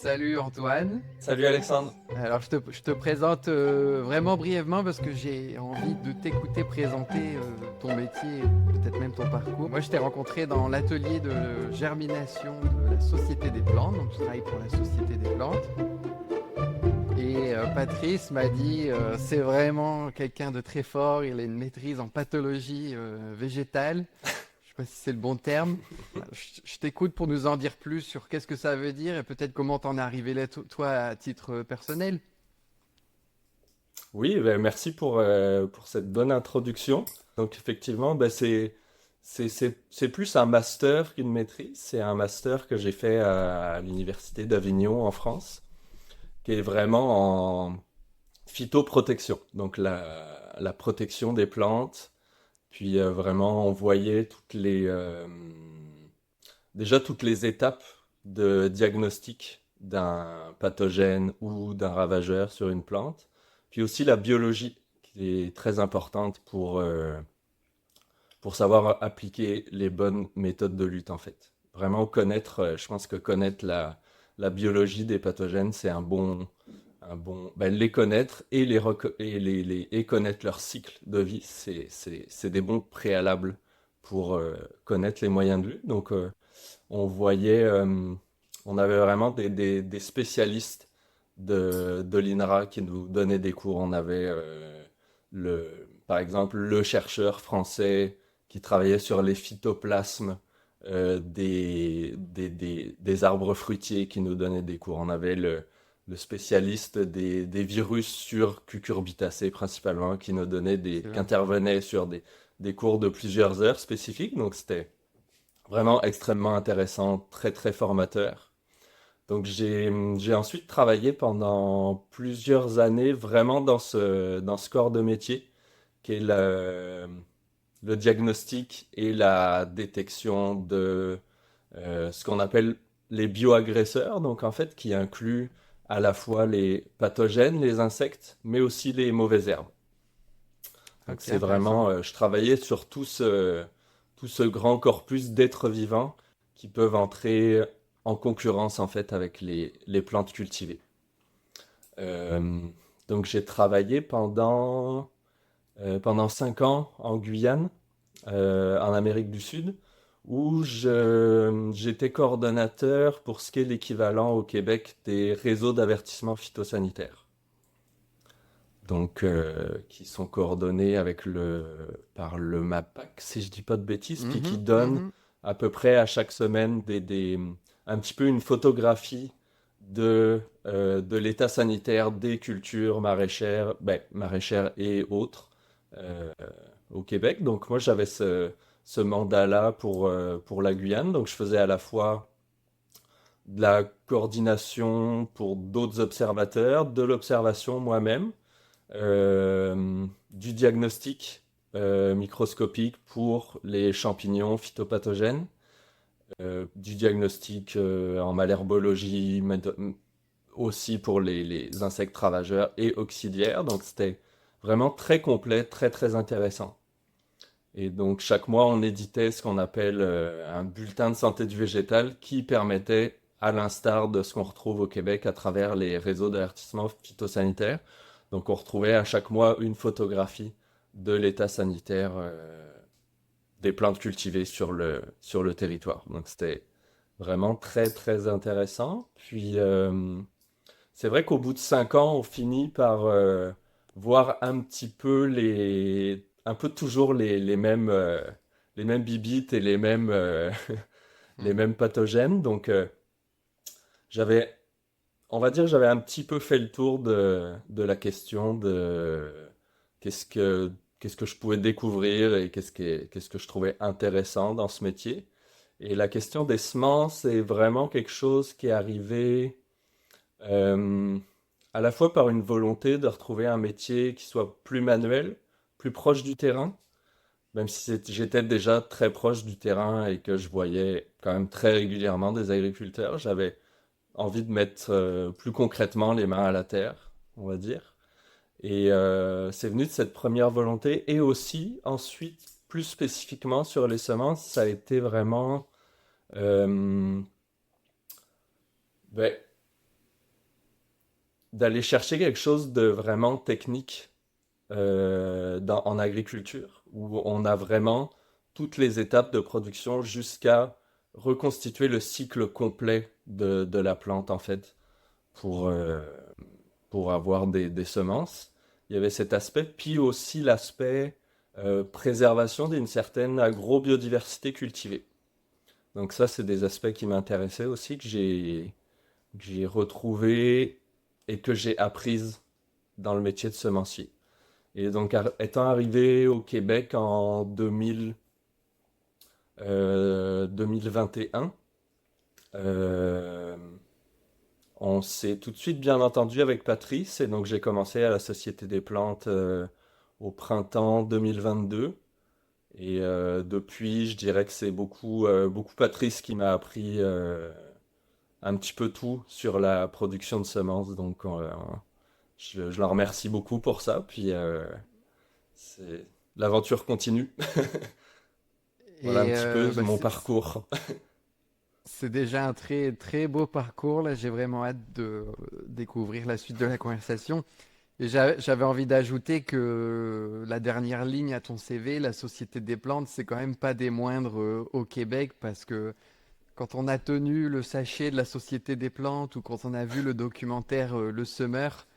Salut Antoine. Salut Alexandre. Alors je te présente vraiment brièvement parce que j'ai envie de t'écouter présenter ton métier, peut-être même ton parcours. Moi je t'ai rencontré dans l'atelier de germination de la Société des plantes, donc je travaille pour la Société des plantes. Et Patrice m'a dit c'est vraiment quelqu'un de très fort, il a une maîtrise en pathologie végétale. Je sais pas si c'est le bon terme. Je t'écoute pour nous en dire plus sur qu'est-ce que ça veut dire et peut-être comment t'en es arrivé là, toi, à titre personnel. Oui, ben, merci pour cette bonne introduction. Donc effectivement, ben, c'est plus un master qu'une maîtrise. C'est un master que j'ai fait à l'Université d'Avignon en France, qui est vraiment en phytoprotection. Donc la protection des plantes. Puis vraiment, on voyait déjà toutes les étapes de diagnostic d'un pathogène ou d'un ravageur sur une plante. Puis aussi la biologie, qui est très importante pour savoir appliquer les bonnes méthodes de lutte, en fait. Vraiment connaître, je pense que connaître la biologie des pathogènes, c'est ben, les connaître et et connaître leur cycle de vie, c'est des bons préalables pour connaître les moyens de lutte. Donc, on voyait, on avait vraiment des spécialistes de l'INRA qui nous donnaient des cours. On avait, par exemple, le chercheur français qui travaillait sur les phytoplasmes des arbres fruitiers qui nous donnait des cours. On avait le spécialiste des virus sur cucurbitacées principalement qui Excellent. intervenait sur des cours de plusieurs heures spécifiques. Donc c'était vraiment extrêmement intéressant, très très formateur. Donc j'ai ensuite travaillé pendant plusieurs années vraiment dans ce corps de métier qui est le diagnostic et la détection de ce qu'on appelle les bioagresseurs, donc en fait qui inclut à la fois les pathogènes, les insectes, mais aussi les mauvaises herbes. Donc Ok, c'est intéressant. vraiment, je travaillais sur tout ce grand corpus d'êtres vivants qui peuvent entrer en concurrence en fait avec les plantes cultivées. Euh, donc j'ai travaillé pendant 5 ans en Guyane, en Amérique du Sud, où j'étais coordonnateur pour ce qui est l'équivalent au Québec des réseaux d'avertissement phytosanitaire. Donc, qui sont coordonnés par le MAPAC, si je dis pas de bêtises, puis qui Mhm, donnent mhm. à peu près à chaque semaine un petit peu une photographie de l'état sanitaire des cultures maraîchères, ben, maraîchères et autres euh, au Québec. Donc, moi, j'avais ce mandat-là pour la Guyane. Donc, je faisais à la fois de la coordination pour d'autres observateurs, de l'observation moi-même du diagnostic microscopique pour les champignons phytopathogènes, du diagnostic en malherbologie, aussi pour les insectes ravageurs et auxiliaires. Donc c'était vraiment très complet, très très intéressant. Et donc chaque mois, on éditait ce qu'on appelle un bulletin de santé du végétal qui permettait, à l'instar de ce qu'on retrouve au Québec à travers les réseaux d'avertissement phytosanitaire, donc on retrouvait à chaque mois une photographie de l'état sanitaire des plantes cultivées sur le territoire. Donc c'était vraiment très très intéressant. Puis c'est vrai qu'au bout de 5 ans, on finit par voir un petit peu un peu toujours les mêmes bibites et les Mhm. mêmes pathogènes. Donc, j'avais, on va dire, j'avais un petit peu fait le tour de la question de qu'est-ce que, qu'est-ce que je pouvais découvrir et qu'est-ce que je trouvais intéressant dans ce métier. Et la question des semences est vraiment quelque chose qui est arrivé euh, à la fois par une volonté de retrouver un métier qui soit plus manuel, plus proche du terrain, même si j'étais déjà très proche du terrain et que je voyais quand même très régulièrement des agriculteurs, j'avais envie de mettre plus concrètement les mains à la terre, on va dire. Et c'est venu de cette première volonté. Et aussi, ensuite, plus spécifiquement sur les semences, ça a été vraiment... euh, ben, d'aller chercher quelque chose de vraiment technique en agriculture, où on a vraiment toutes les étapes de production jusqu'à reconstituer le cycle complet de la plante, en fait, pour, euh, pour avoir des semences. Il y avait cet aspect, puis aussi l'aspect préservation d'une certaine agrobiodiversité cultivée. Donc ça, c'est des aspects qui m'intéressaient aussi, que j'ai retrouvé et que j'ai apprise dans le métier de semencier. Et donc, étant arrivé au Québec en 2021, euh, on s'est tout de suite bien entendu avec Patrice. Et donc, j'ai commencé à la Société des plantes au printemps 2022. Et depuis, je dirais que c'est beaucoup Patrice qui m'a appris un petit peu tout sur la production de semences. Donc, je l'en remercie beaucoup pour ça. Puis, c'est... l'aventure continue. Voilà un Et petit peu bah, mon parcours. c'est déjà un très très beau parcours. Là, j'ai vraiment hâte de découvrir la suite de la conversation. Et j'avais envie d'ajouter que la dernière ligne à ton CV, la Société des plantes, c'est quand même pas des moindres au Québec parce que quand on a tenu le sachet de la Société des plantes ou quand on a vu le documentaire Le Semeur,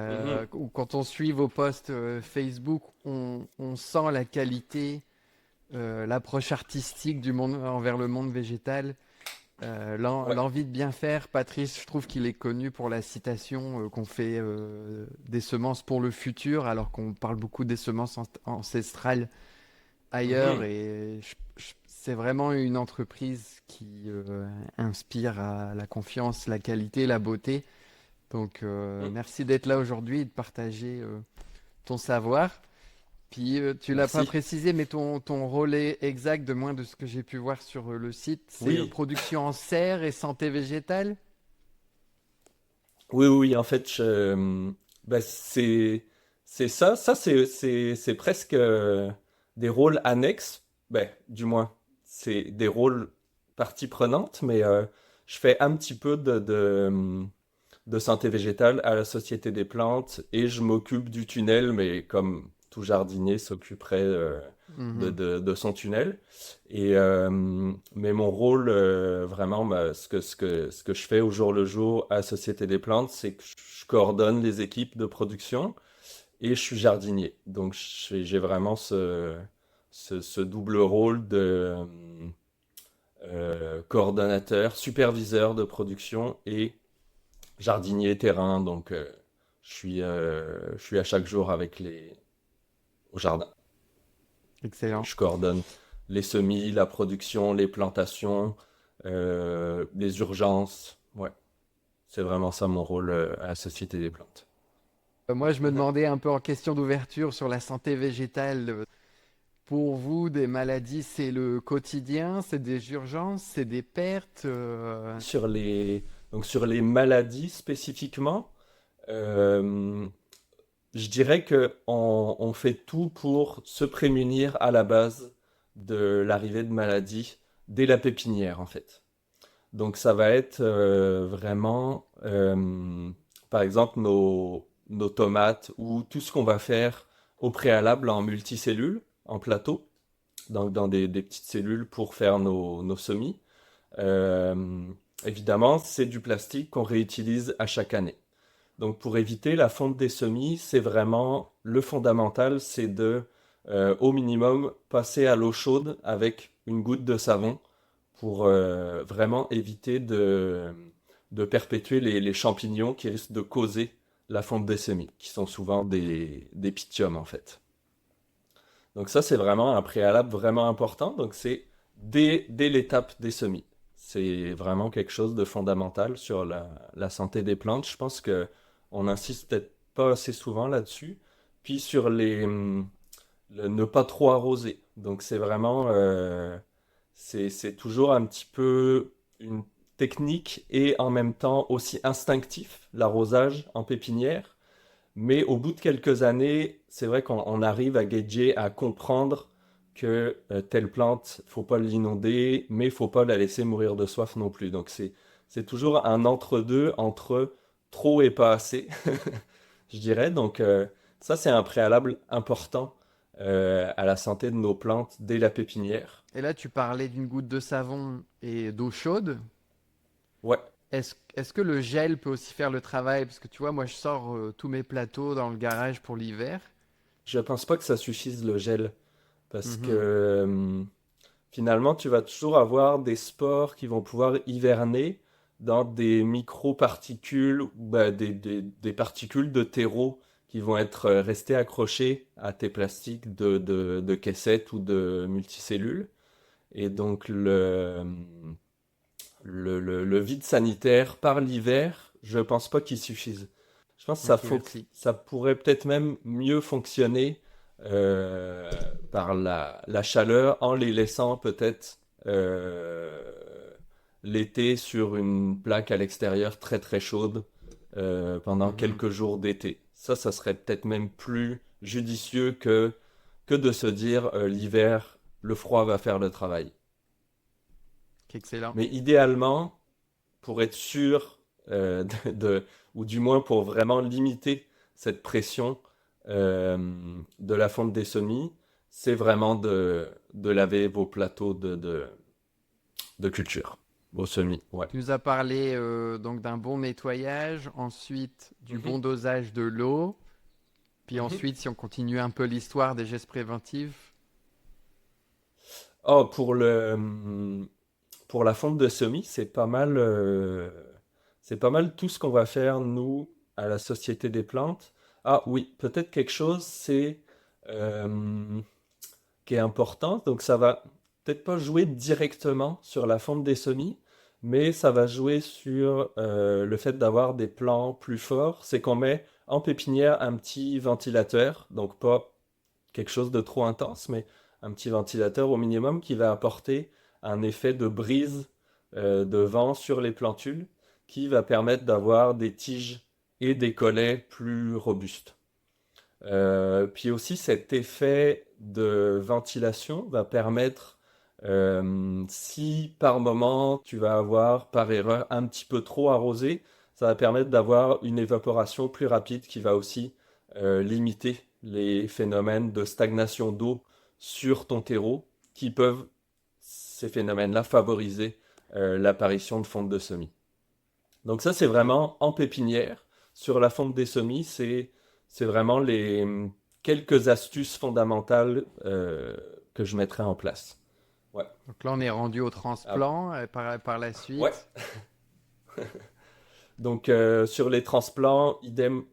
Mhm. ou quand on suit vos posts Facebook, on sent la qualité, l'approche artistique du monde envers le monde végétal. Ouais. L'envie de bien faire, Patrice, je trouve qu'il est connu pour la citation qu'on fait des semences pour le futur, alors qu'on parle beaucoup des semences ancestrales ailleurs. Mhm. Et c'est vraiment une entreprise qui inspire à la confiance, la qualité, la beauté. Donc, Mhm. merci d'être là aujourd'hui et de partager ton savoir. Puis tu l'as pas Merci. précisé, mais ton rôle est exact, de moins de ce que j'ai pu voir sur le site, c'est Oui, production en serre et santé végétale. oui, oui, en fait, bah, c'est ça. Ça, c'est presque des rôles annexes. Ben, du moins, c'est des rôles partie prenante, mais je fais un petit peu de santé végétale à la Société des plantes et je m'occupe du tunnel, mais comme tout jardinier s'occuperait de, Mhm. de son tunnel. Mais mon rôle, vraiment, bah, ce que je fais au jour le jour à Société des plantes, c'est que je coordonne les équipes de production et je suis jardinier. Donc j'ai vraiment ce double rôle de coordonnateur, superviseur de production et jardinier terrain, donc je suis à chaque jour au jardin. Et Excellent. je coordonne les semis, la production, les plantations, les urgences. Ouais, c'est vraiment ça mon rôle à la Société des plantes. Moi, je me Mhm. demandais un peu en question d'ouverture sur la santé végétale. Pour vous, des maladies, c'est le quotidien, c'est des urgences, c'est des pertes. Sur sur les maladies spécifiquement, euh, je dirais que on fait tout pour se prémunir à la base de l'arrivée de maladies dès la pépinière en fait. Donc ça va être vraiment, par exemple, nos tomates ou tout ce qu'on va faire au préalable en multicellules, en plateau, donc dans des petites cellules pour faire nos semis. Euh, Évidemment, c'est du plastique qu'on réutilise à chaque année. Donc pour éviter la fonte des semis, c'est vraiment le fondamental, c'est au minimum, passer à l'eau chaude avec une goutte de savon pour vraiment éviter de perpétuer les champignons qui risquent de causer la fonte des semis, qui sont souvent des pythium en fait. Donc ça, c'est vraiment un préalable vraiment important. Donc c'est dès l'étape des semis. C'est vraiment quelque chose de fondamental sur la santé des plantes. Je pense que on insiste peut-être pas assez souvent là-dessus. Puis sur le ne pas trop arroser. Donc c'est vraiment c'est toujours un petit peu une technique et en même temps aussi instinctif, l'arrosage en pépinière. Mais au bout de quelques années, c'est vrai qu'on arrive à gager, à comprendre que telle plante, faut pas l'inonder, mais faut pas la laisser mourir de soif non plus. Donc c'est toujours un entre-deux entre trop et pas assez, je dirais. Donc ça, c'est un préalable important à la santé de nos plantes dès la pépinière. Et là, tu parlais d'une goutte de savon et d'eau chaude. Ouais, Est-ce que le gel peut aussi faire le travail? Parce que tu vois, moi, je sors tous mes plateaux dans le garage pour l'hiver. je pense pas que ça suffise le gel parce que Mhm, finalement, tu vas toujours avoir des spores qui vont pouvoir hiverner dans des microparticules, ou bah, des particules de terreau qui vont être restées accrochées à tes plastiques de caissettes ou de multicellules. Et donc le vide sanitaire par l'hiver, je pense pas qu'il suffise. Je pense que ok, merci. ça pourrait peut-être même mieux fonctionner euh, par la chaleur en les laissant peut-être l'été sur une plaque à l'extérieur très très chaude pendant Mhm. quelques jours d'été. Ça serait peut-être même plus judicieux que de se dire l'hiver, le froid va faire le travail. Excellent. Mais idéalement, pour être sûr ou du moins pour vraiment limiter cette pression de la fonte des semis, c'est vraiment de laver vos plateaux de culture, vos semis. Ouais. Tu nous as parlé donc d'un bon nettoyage, ensuite du bon Mhm, dosage de l'eau, puis mhm. ensuite, si on continue un peu l'histoire des gestes préventifs. Oh, pour la fonte de semis, c'est pas mal tout ce qu'on va faire, nous, à la Société des plantes. Ah oui, peut-être quelque chose, c'est euh, qui est important. Donc ça va peut-être pas jouer directement sur la fonte des semis, mais ça va jouer sur le fait d'avoir des plants plus forts. C'est qu'on met en pépinière un petit ventilateur, donc pas quelque chose de trop intense, mais un petit ventilateur au minimum qui va apporter un effet de brise de vent sur les plantules qui va permettre d'avoir des tiges et des collets plus robustes. Puis aussi, cet effet de ventilation va permettre, si par moment tu vas avoir par erreur un petit peu trop arrosé, ça va permettre d'avoir une évaporation plus rapide qui va aussi limiter les phénomènes de stagnation d'eau sur ton terreau qui peuvent, ces phénomènes-là, favoriser l'apparition de fonte de semis. Donc ça, c'est Ok. vraiment en pépinière. Sur la fonte des semis, c'est vraiment les quelques astuces fondamentales que je mettrai en place. Ouais. Donc là, on est rendu au Ah, transplant par la ouais. suite. Donc sur les transplants, idem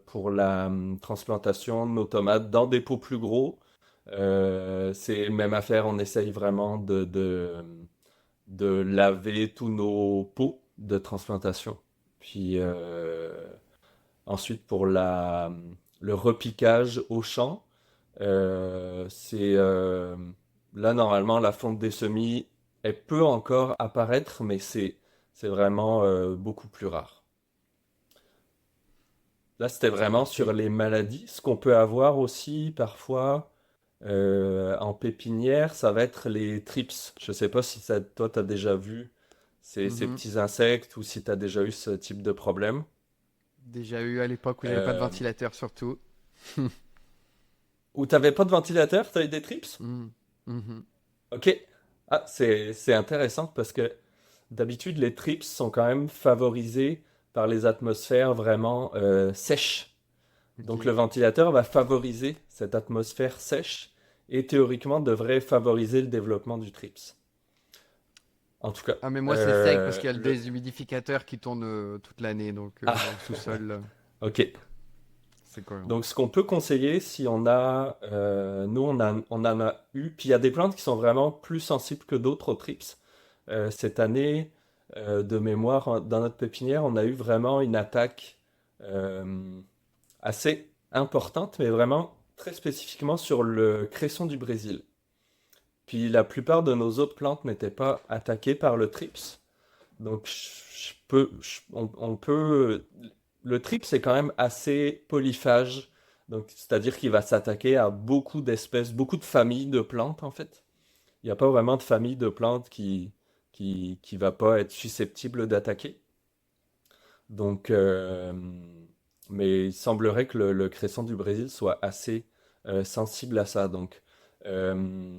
pour la transplantation de nos tomates dans des pots plus gros. C'est même affaire, on essaye vraiment de laver tous nos pots de transplantation. Puis ensuite, pour le repiquage au champ, c'est là normalement la fonte des semis, elle peut encore apparaître, mais c'est vraiment beaucoup plus rare. Là, c'était C'est vraiment sur noté. les maladies. Ce qu'on peut avoir aussi parfois en pépinière, ça va être les trips. Je ne sais pas si ça, toi, tu as déjà vu ces Mhm. petits insectes ou si tu as déjà eu ce type de problème. Déjà eu à l'époque où j'avais pas de Euh, ventilateur surtout. Ou t'avais pas de ventilateur, t'as eu des trips? Mhm. Mhm. Ok. Ah, c'est intéressant parce que d'habitude, les trips sont quand même favorisés par les atmosphères vraiment sèches. Donc le Ok. ventilateur va favoriser cette atmosphère sèche et théoriquement devrait favoriser le développement du trips. En tout cas, Ah mais moi c'est sec parce qu'il y a le le... déshumidificateur qui tourne toute l'année donc Ah, au sous-sol ok. c'est correct. Donc ce qu'on peut conseiller si on a... nous, on en a eu, puis il y a des plantes qui sont vraiment plus sensibles que d'autres aux trips. Cette année, de mémoire, dans notre pépinière, on a eu vraiment une attaque euh, assez importante, mais vraiment très spécifiquement sur le cresson du Brésil. Puis la plupart de nos autres plantes n'étaient pas attaquées par le trips. Donc on peut... Le trips c'est quand même assez polyphage. Donc c'est-à-dire qu'il va s'attaquer à beaucoup d'espèces, beaucoup de familles de plantes en fait. Il n'y a pas vraiment de famille de plantes qui va pas être susceptible d'attaquer. Donc, mais il semblerait que le cresson du Brésil soit assez sensible à ça. Donc, euh,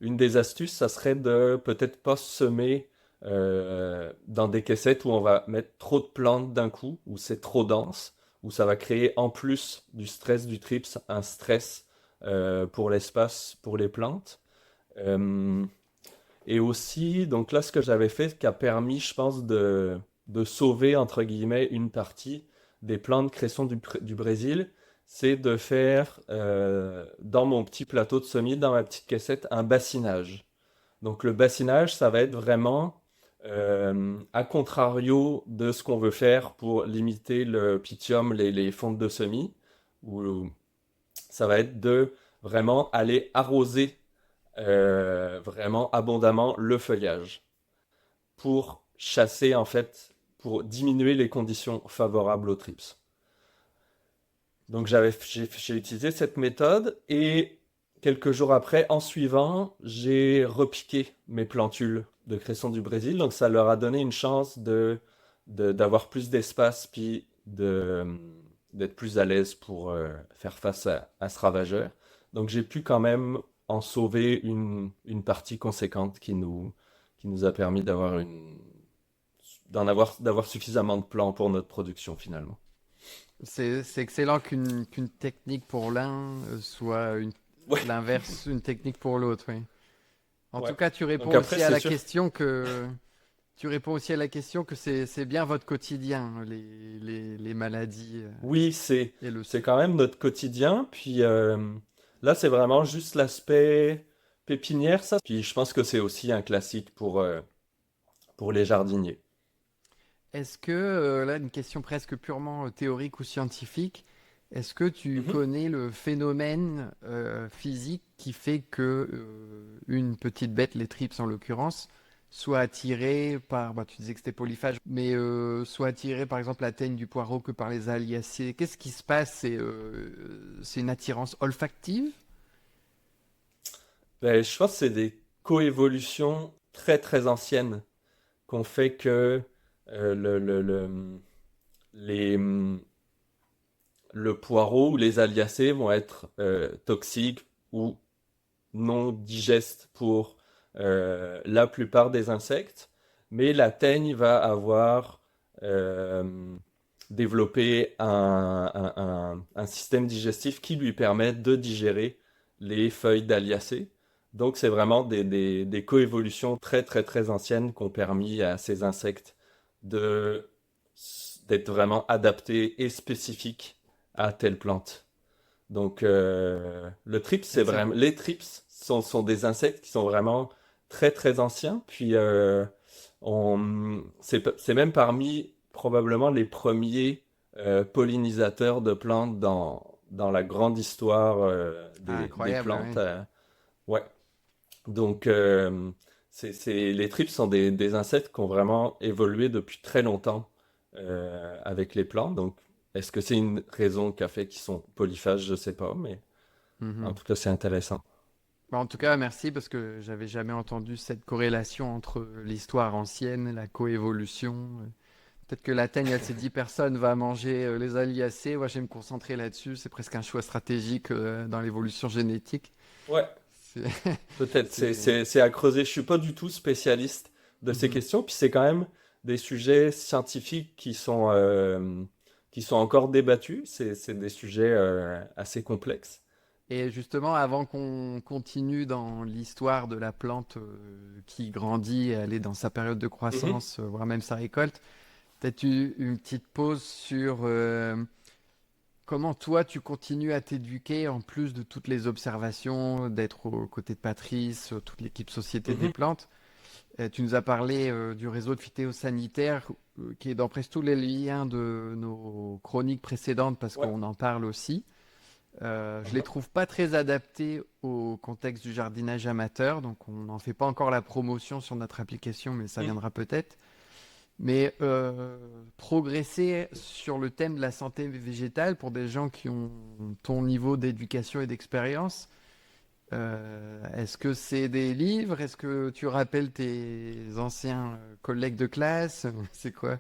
une des astuces, ça serait de peut-être pas semer dans des caissettes où on va mettre trop de plantes d'un coup, où c'est trop dense, où ça va créer en plus du stress du trips un stress pour l'espace, pour les plantes. Euh, et aussi, donc là, ce que j'avais fait, qui a permis, je pense, de sauver, entre guillemets, une partie des plants de cresson du Brésil, c'est de faire, dans mon petit plateau de semis, dans ma petite caissette, un bassinage. Donc le bassinage, ça va être vraiment, à contrario de ce qu'on veut faire pour limiter le pythium, les fontes de semis, où ça va être de vraiment aller arroser vraiment abondamment le feuillage pour chasser en fait, pour diminuer les conditions favorables aux trips. Donc j'ai utilisé cette méthode et quelques jours après, en suivant, j'ai repiqué mes plantules de cresson du Brésil. Donc ça leur a donné une chance d'avoir plus d'espace puis d'être plus à l'aise pour faire face à ce ravageur. Donc j'ai pu quand même en sauver une partie conséquente qui nous a permis d'avoir suffisamment de plants pour notre production finalement. C'est excellent qu'une technique pour l'un soit Ouais, l'inverse, une technique pour l'autre, oui. En tout ouais. cas, Donc après, c'est sûr. tu réponds aussi à la question que c'est bien votre quotidien, les maladies Oui, et le. c'est quand même notre quotidien. Puis là, c'est vraiment juste l'aspect pépinière, ça. Puis je pense que c'est aussi un classique pour les jardiniers. Est-ce que, là, une question presque purement théorique ou scientifique, est-ce que tu Mhm. connais le phénomène physique qui fait que une petite bête, les trips en l'occurrence, soit attirée par, bah, tu disais que c'était polyphage, mais soit attirée par exemple la teigne du poireau que par les aliacées. Qu'est-ce qui se passe? C'est une attirance olfactive? Ben, je pense que c'est des coévolutions très très anciennes qu'on fait que les, le poireau ou les aliacées vont être toxiques ou non digestes pour la plupart des insectes, mais la teigne va avoir développé un système digestif qui lui permet de digérer les feuilles d'aliacées. Donc c'est vraiment des coévolutions très très très anciennes qui ont permis à ces insectes de, d'être vraiment adaptés et spécifiques à telle plante. Donc, le trips, c'est C'est vraiment. Les trips sont des insectes qui sont vraiment très très anciens. Puis, c'est même parmi probablement les premiers pollinisateurs de plantes dans la grande histoire des incroyable, plantes. oui. Ouais. Donc, les trips sont des insectes qui ont vraiment évolué depuis très longtemps avec les plantes. Donc, est-ce que c'est une raison qui a fait qu'ils sont polyphages? Je sais pas, mais en Mhm. tout cas, c'est intéressant. Bah, en tout cas, merci parce que j'avais jamais entendu cette corrélation entre l'histoire ancienne, la coévolution. Peut-être que la teigne, elle s'est dit personne va manger les aliacées. Moi, je vais me concentrer là-dessus. C'est presque un choix stratégique dans l'évolution génétique. Ouais, C'est, peut-être. c'est- C'est à creuser. Je suis pas du tout spécialiste de ces Mhm. questions. Puis c'est quand même des sujets scientifiques qui sont encore débattus. C'est des sujets assez complexes. Et justement, avant qu'on continue dans l'histoire de la plante qui grandit, elle est dans sa période de Mhm, croissance, voire même sa récolte, peut-être une petite pause sur comment toi tu continues à t'éduquer en plus de toutes les observations, d'être aux côtés de Patrice, toute l'équipe Société des mhm. plantes. Tu nous as parlé du réseau de phytosanitaire qui est dans presque tous les liens de nos chroniques précédentes parce Ouais. qu'on en parle aussi. Je les Mhm, trouve pas très adaptés au contexte du jardinage amateur, donc on n'en fait pas encore la promotion sur notre application, mais ça mhm. viendra peut-être. Mais progresser sur le thème de la santé végétale pour des gens qui ont ton niveau d'éducation et d'expérience, est-ce que c'est des livres? Est-ce que tu rappelles tes anciens collègues de classe? C'est quoi?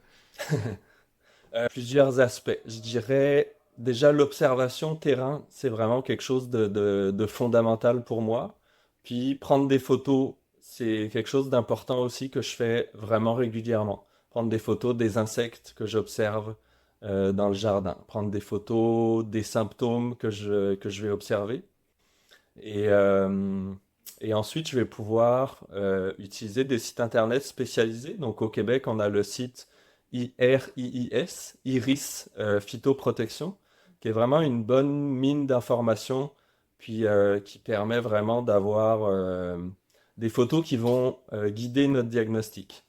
Plusieurs aspects. Je dirais déjà l'observation terrain, c'est vraiment quelque chose de fondamental pour moi. Puis prendre des photos, c'est quelque chose d'important aussi que je fais vraiment régulièrement. Prendre des photos des insectes que j'observe dans le jardin. Prendre des photos des symptômes que je vais observer. Et, euh, et ensuite, je vais pouvoir utiliser des sites internet spécialisés. Donc au Québec, on a le site IRIIS, Iris Phytoprotection, qui est vraiment une bonne mine d'informations, puis qui permet vraiment d'avoir des photos qui vont guider notre diagnostic.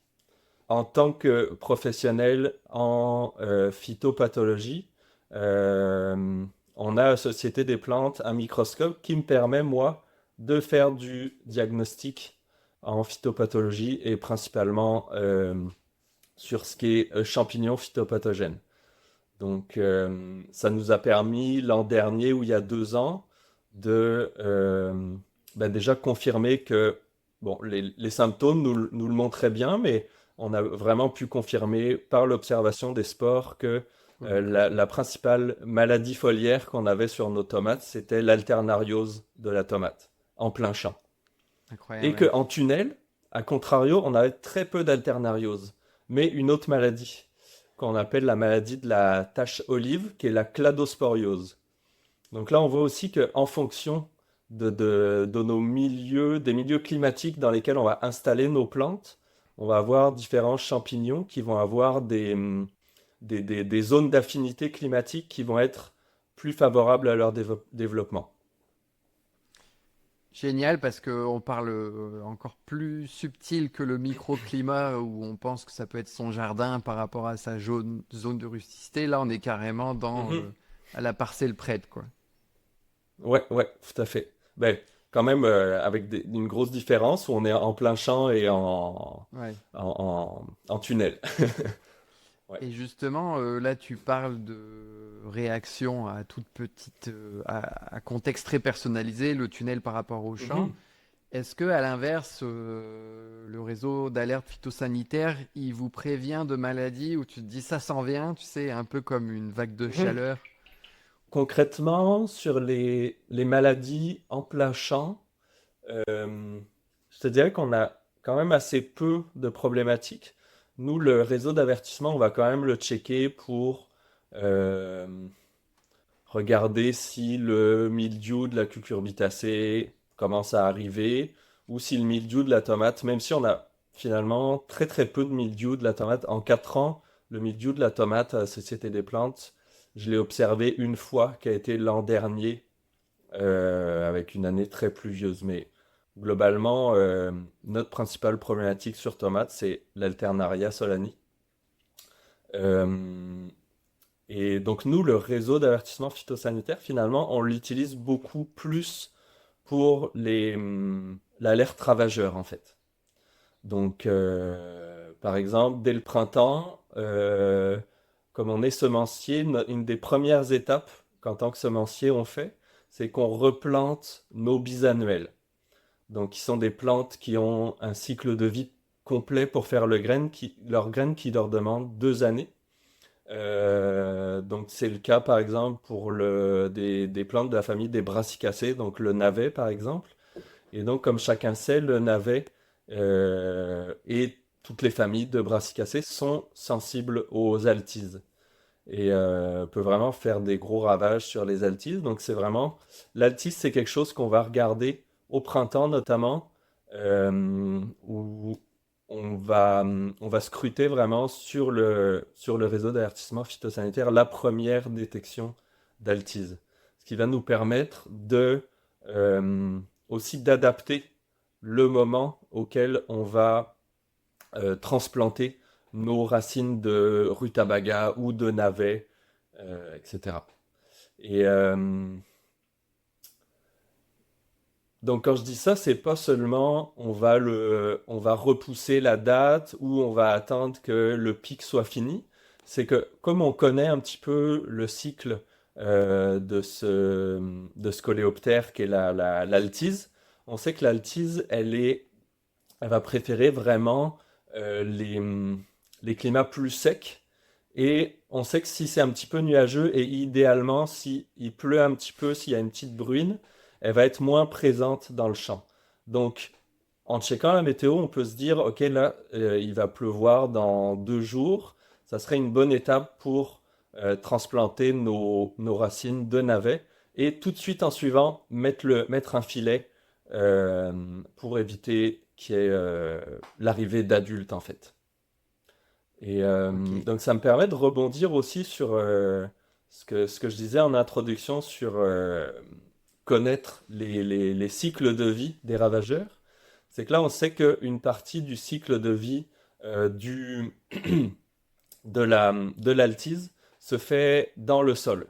En tant que professionnel en phytopathologie, euh, on a à Société des plantes un microscope qui me permet, moi, de faire du diagnostic en phytopathologie et principalement sur ce qui est champignons phytopathogènes. Donc, ça nous a permis l'an dernier ou il y a 2 ans de déjà confirmer que bon, les symptômes nous le montraient bien, mais on a vraiment pu confirmer par l'observation des spores que Ouais. la principale maladie foliaire qu'on avait sur nos tomates, c'était l'alternariose de la tomate en plein champ. Et Incroyable. Ouais. qu'en tunnel, à contrario, on avait très peu d'alternariose, mais une autre maladie qu'on appelle la maladie de la tache olive, qui est la cladosporiose. Donc là, on voit aussi qu'en fonction de nos milieux, des milieux climatiques dans lesquels on va installer nos plantes, on va avoir différents champignons qui vont avoir des zones d'affinité climatique qui vont être plus favorables à leur développement. Génial parce qu'on parle encore plus subtil que le microclimat où on pense que ça peut être son jardin par rapport à sa zone de rusticité. Là, on est carrément dans Mhm. à la parcelle près, quoi. Ouais, ouais, tout à fait. Ben, quand même, avec une grosse différence où on est en plein champ et Ouais. en tunnel. Ouais. Et justement, là, tu parles de réaction à toute petite, à contexte très personnalisé, le tunnel par rapport au champ. Mhm. Est-ce que, à l'inverse, le réseau d'alerte phytosanitaire, il vous prévient de maladies où tu te dis ça s'en vient, tu sais, un peu comme une vague de Mhm. chaleur? Concrètement, sur les maladies en plein champ, euh, je te dirais qu'on a quand même assez peu de problématiques. Nous, le réseau d'avertissement, on va quand même le checker pour euh, regarder si le mildiou de la cucurbitacée commence à arriver ou si le mildiou de la tomate, même si on a finalement très très peu de mildiou de la tomate. En 4 ans, le mildiou de la tomate à la Société des plantes, je l'ai observé une fois, qui a été l'an dernier, avec une année très pluvieuse. Mais globalement, notre principale problématique sur tomate, c'est l'Alternaria solani. Euh, et donc nous, le réseau d'avertissement phytosanitaire, finalement, on l'utilise beaucoup plus pour l'alerte ravageur, en fait. Donc, par exemple, dès le printemps, comme on est semencier, une des premières étapes qu'en tant que semencier on fait, c'est qu'on replante nos bisannuels. Donc, qui sont des plantes qui ont un cycle de vie complet pour faire leur graine qui leur demande 2 années. Donc c'est le cas par exemple pour des plantes de la famille des brassicacées, donc le navet par exemple. Et donc comme chacun sait, le navet et toutes les familles de brassicacées sont sensibles aux altises et peut vraiment faire des gros ravages sur les altises. Donc c'est vraiment l'altise, c'est quelque chose qu'on va regarder au printemps notamment, où on va scruter vraiment sur le réseau d'avertissement phytosanitaire la première détection d'altise, ce qui va nous permettre euh, aussi d'adapter le moment auquel on va transplanter nos racines de rutabaga ou de navet, etc. Et donc quand je dis ça, c'est pas seulement on va repousser la date ou on va attendre que le pic soit fini. C'est que comme on connaît un petit peu le cycle de ce coléoptère qui est l'altise, on sait que l'altise, elle va préférer vraiment les climats plus secs Et on sait que si c'est un petit peu nuageux, et idéalement, si il pleut un petit peu, s'il y a une petite bruine, elle va être moins présente dans le champ. Donc, en checkant la météo, on peut se dire, OK, là, il va pleuvoir dans 2 jours. Ça serait une bonne étape pour transplanter nos racines de navets. Et tout de suite en suivant, mettre un filet pour éviter qu'il y ait l'arrivée d'adultes, en fait. Et Ok. donc ça me permet de rebondir aussi sur ce que je disais en introduction sur connaître les cycles de vie des ravageurs. C'est que là, on sait qu'une partie du cycle de vie euh, du, de l'altise se fait dans le sol.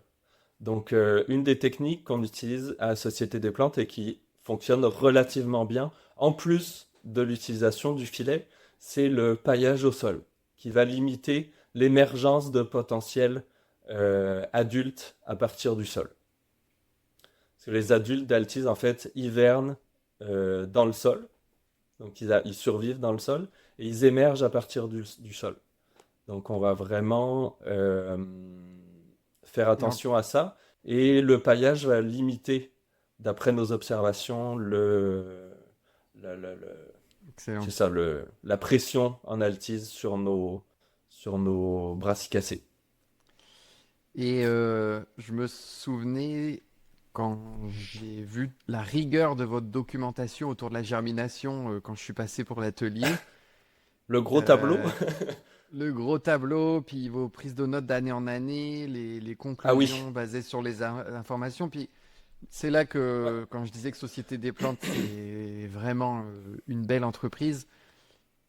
Donc une des techniques qu'on utilise à la Société des plantes et qui fonctionne relativement bien, en plus de l'utilisation du filet, c'est le paillage au sol, qui va limiter l'émergence de potentiels adultes à partir du sol. Parce que les adultes d'altise, en fait, hivernent dans le sol, donc ils survivent dans le sol, et ils émergent à partir du sol. Donc on va vraiment faire Et en- attention à ça. Et le paillage va limiter, d'après nos observations, la, la- le- Excellent. c'est ça, la pression en altise sur nos brassicacées. Et je me souvenais quand j'ai vu la rigueur de votre documentation autour de la germination quand je suis passé pour l'atelier. Le gros tableau? Euh, le gros tableau, puis vos prises de notes d'année en année, les Ah oui. conclusions basées sur les informations. Puis c'est là Ouais. que, quand je disais que Société des Plantes, c'est vraiment une belle entreprise.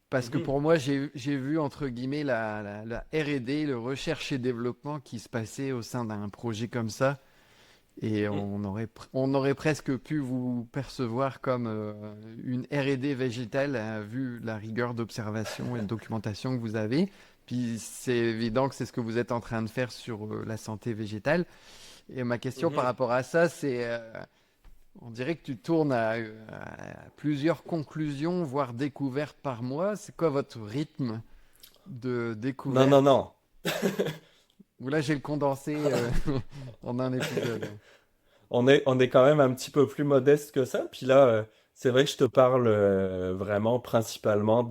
Parce que Mhm. pour moi, j'ai vu, entre guillemets, la R&D, le recherche et développement qui se passait au sein d'un projet comme ça. Et Mhm. on aurait presque pu vous percevoir comme une R&D végétale, vu la rigueur d'observation et de documentation que vous avez. Puis c'est évident que c'est ce que vous êtes en train de faire sur la santé végétale. Et ma question par Mhm. rapport à ça, c'est, on dirait que tu tournes à plusieurs conclusions, voire découvertes par mois. C'est quoi votre rythme de Non, non, découverte? non. Ou là, j'ai le condensé en un épisode. On est quand même un petit peu plus modeste que ça. Puis là, c'est vrai que je te parle vraiment principalement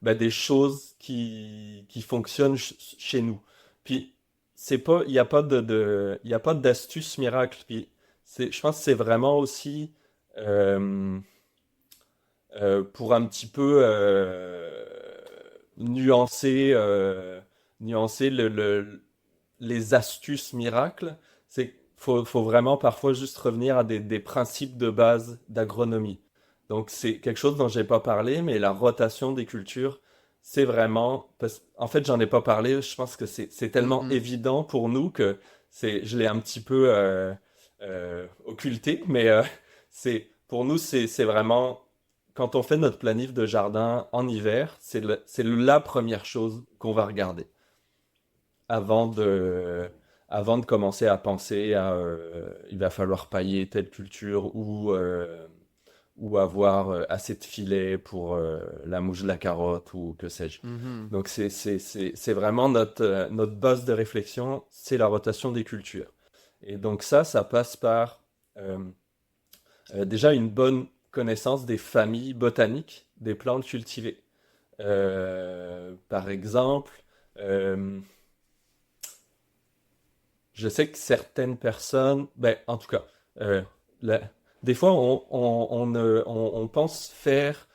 bah, des choses qui fonctionnent chez nous. Puis c'est pas, il y a pas d'astuce miracle. Puis je pense que c'est vraiment aussi euh, pour un petit peu nuancer, nuancer les astuces miracles, c'est qu'il faut vraiment parfois juste revenir à des principes de base d'agronomie. Donc c'est quelque chose dont j'ai pas parlé, mais la rotation des cultures, c'est vraiment, en fait j'en ai pas parlé, je pense que c'est tellement Mhm. évident pour nous que je l'ai un petit peu occulté, mais pour nous c'est vraiment, quand on fait notre planif de jardin en hiver, c'est la première chose qu'on va regarder avant de commencer à penser à il va falloir pailler telle culture ou avoir assez de filets pour la mouche de la carotte ou que sais-je. Mhm. Donc c'est vraiment notre base de réflexion, c'est la rotation des cultures. Et donc ça passe par euh, déjà une bonne connaissance des familles botaniques des plantes cultivées. Par exemple, euh, je sais que certaines personnes, ben, en tout cas, euh, la- des fois, on pense faire